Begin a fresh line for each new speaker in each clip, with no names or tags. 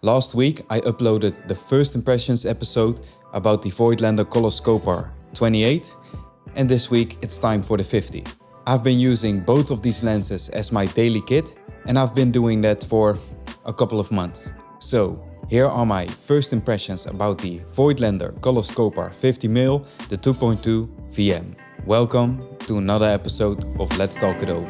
Last week I uploaded the first impressions episode about the Voigtlander Color Skopar 28, and this week it's time for the 50. I've been using both of these lenses as my daily kit, and I've been doing that for a couple of months. So here are my first impressions about the Voigtlander Color Skopar 50mm, the 2.2 VM. Welcome to another episode of Let's Talk It Over.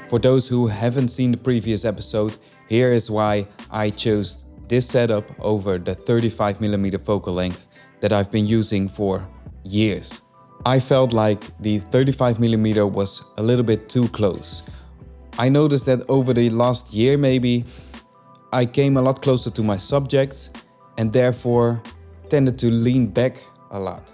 For those who haven't seen the previous episode, here is why I chose this setup over the 35mm focal length that I've been using for years. I felt like the 35mm was a little bit too close. I noticed that over the last year maybe, I came a lot closer to my subjects and therefore tended to lean back a lot.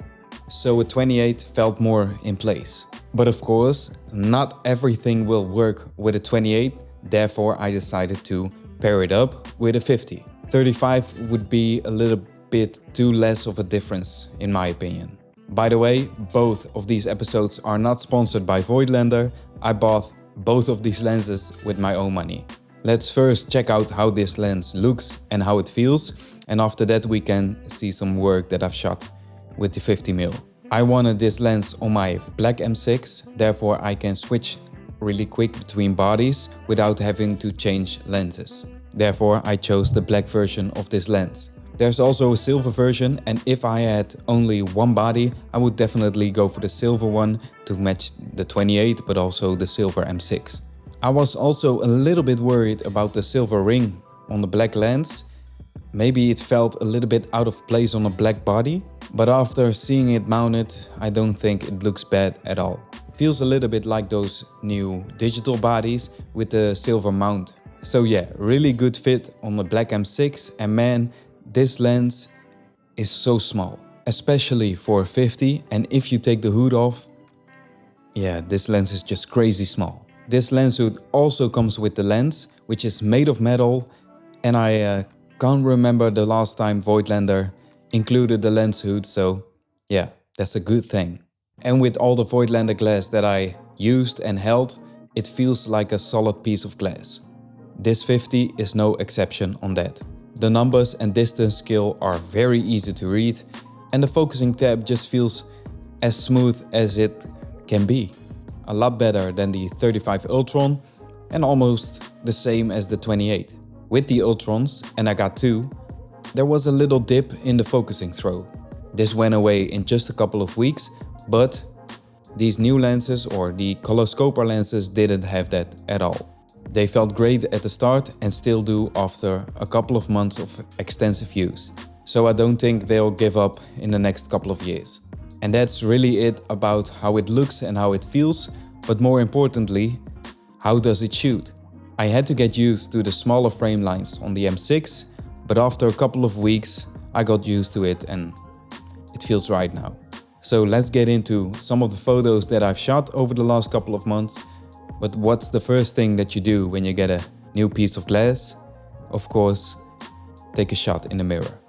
So a 28 felt more in place. But of course, not everything will work with a 28, therefore I decided to pair it up with a 50. 35 would be a little bit too less of a difference in my opinion. By the way, both of these episodes are not sponsored by Voigtlander. I bought both of these lenses with my own money. Let's first check out how this lens looks and how it feels, and after that we can see some work that I've shot with the 50mm. I wanted this lens on my black M6, therefore I can switch really quick between bodies without having to change lenses. Therefore I chose the black version of this lens. There's also a silver version, and if I had only one body, I would definitely go for the silver one to match the 28 but also the silver M6. I was also a little bit worried about the silver ring on the black lens. Maybe it felt a little bit out of place on a black body, but after seeing it mounted, I don't think it looks bad at all. Feels a little bit like those new digital bodies with the silver mount. So yeah, really good fit on the black M6, and man, this lens is so small, especially for 50, and if you take the hood off, yeah, this lens is just crazy small. This lens hood also comes with the lens, which is made of metal, and I can't remember the last time Voigtlander included the lens hood, so yeah, that's a good thing. And with all the Voigtlander glass that I used and held, it feels like a solid piece of glass. This 50 is no exception on that. The numbers and distance scale are very easy to read, and the focusing tab just feels as smooth as it can be. A lot better than the 35 Ultron and almost the same as the 28. With the Ultrons, and I got two, there was a little dip in the focusing throw. This went away in just a couple of weeks, but these new lenses or the Color Skopar lenses didn't have that at all. They felt great at the start and still do after a couple of months of extensive use. So I don't think they'll give up in the next couple of years. And that's really it about how it looks and how it feels, but more importantly, how does it shoot? I had to get used to the smaller frame lines on the M6, but after a couple of weeks I got used to it and it feels right now. So let's get into some of the photos that I've shot over the last couple of months. But what's the first thing that you do when you get a new piece of glass? Of course, take a shot in the mirror.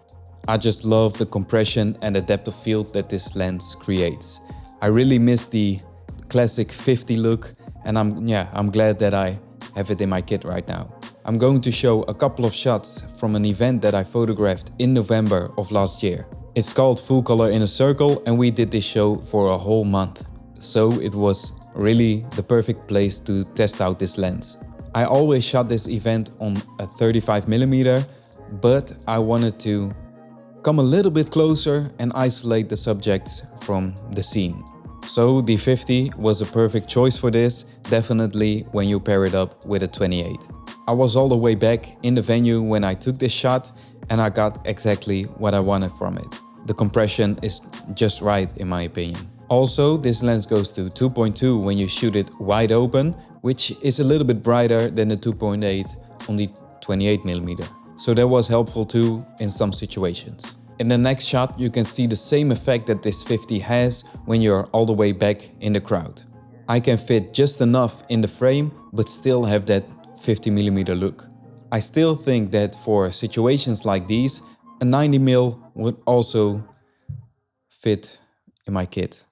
I just love the compression and the depth of field that this lens creates. I really miss the classic 50 look, and I'm glad that I have it in my kit right now. I'm going to show a couple of shots from an event that I photographed in November of last year. It's called Full Color in a Circle, and we did this show for a whole month. So it was really the perfect place to test out this lens. I always shot this event on a 35mm, but I wanted to come a little bit closer and isolate the subjects from the scene. So the 50 was a perfect choice for this, definitely when you pair it up with a 28. I was all the way back in the venue when I took this shot, and I got exactly what I wanted from it. The compression is just right in my opinion. Also, this lens goes to 2.2 when you shoot it wide open, which is a little bit brighter than the 2.8 on the 28mm. So that was helpful too in some situations. In the next shot you can see the same effect that this 50 has when you're all the way back in the crowd. I can fit just enough in the frame but still have that 50mm look. I still think that for situations like these, a 90mm would also fit in my kit.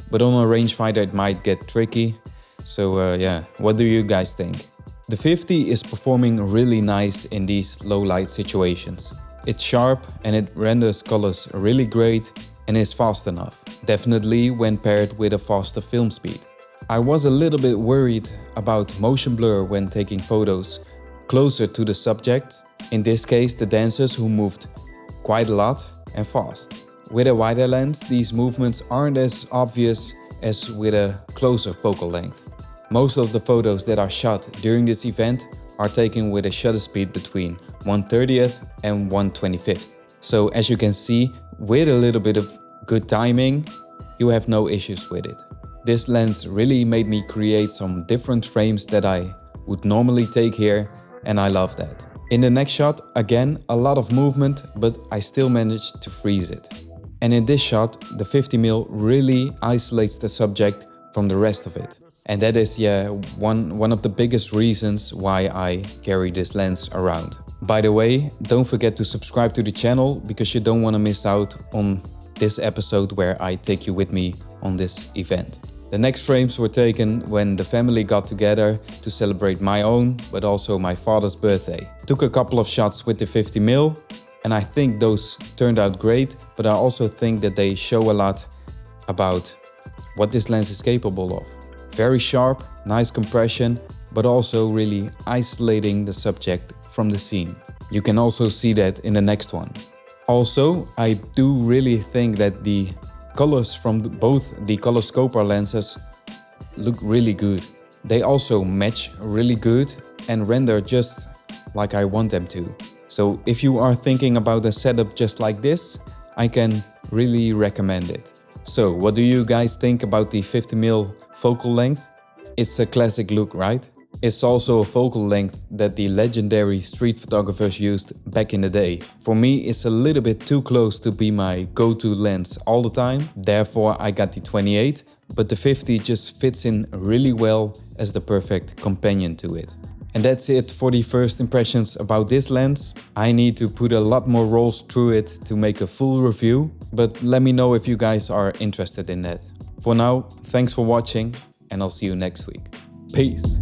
But on a rangefinder it might get tricky. So yeah, what do you guys think? The 50 is performing really nice in these low light situations. It's sharp and it renders colors really great and is fast enough, definitely when paired with a faster film speed. I was a little bit worried about motion blur when taking photos closer to the subject, in this case the dancers who moved quite a lot and fast. With a wider lens, these movements aren't as obvious as with a closer focal length. Most of the photos that are shot during this event are taken with a shutter speed between 1/30th and 1/25th. So as you can see, with a little bit of good timing, you have no issues with it. This lens really made me create some different frames that I would normally take here, and I love that. In the next shot, again, a lot of movement, but I still managed to freeze it. And in this shot, the 50mm really isolates the subject from the rest of it. And that is, one of the biggest reasons why I carry this lens around. By the way, don't forget to subscribe to the channel because you don't want to miss out on this episode where I take you with me on this event. The next frames were taken when the family got together to celebrate my own, but also my father's birthday. Took a couple of shots with the 50mm, and I think those turned out great, but I also think that they show a lot about what this lens is capable of. Very sharp, nice compression, but also really isolating the subject from the scene. You can also see that in the next one. Also, I do really think that the colors from both the Color Skopar lenses look really good. They also match really good and render just like I want them to. So if you are thinking about a setup just like this, I can really recommend it. So what do you guys think about the 50mm focal length? It's a classic look, right? It's also a focal length that the legendary street photographers used back in the day. For me, it's a little bit too close to be my go-to lens all the time. Therefore, I got the 28, but the 50 just fits in really well as the perfect companion to it. And that's it for the first impressions about this lens. I need to put a lot more rolls through it to make a full review, but let me know if you guys are interested in that. For now, thanks for watching and I'll see you next week. Peace!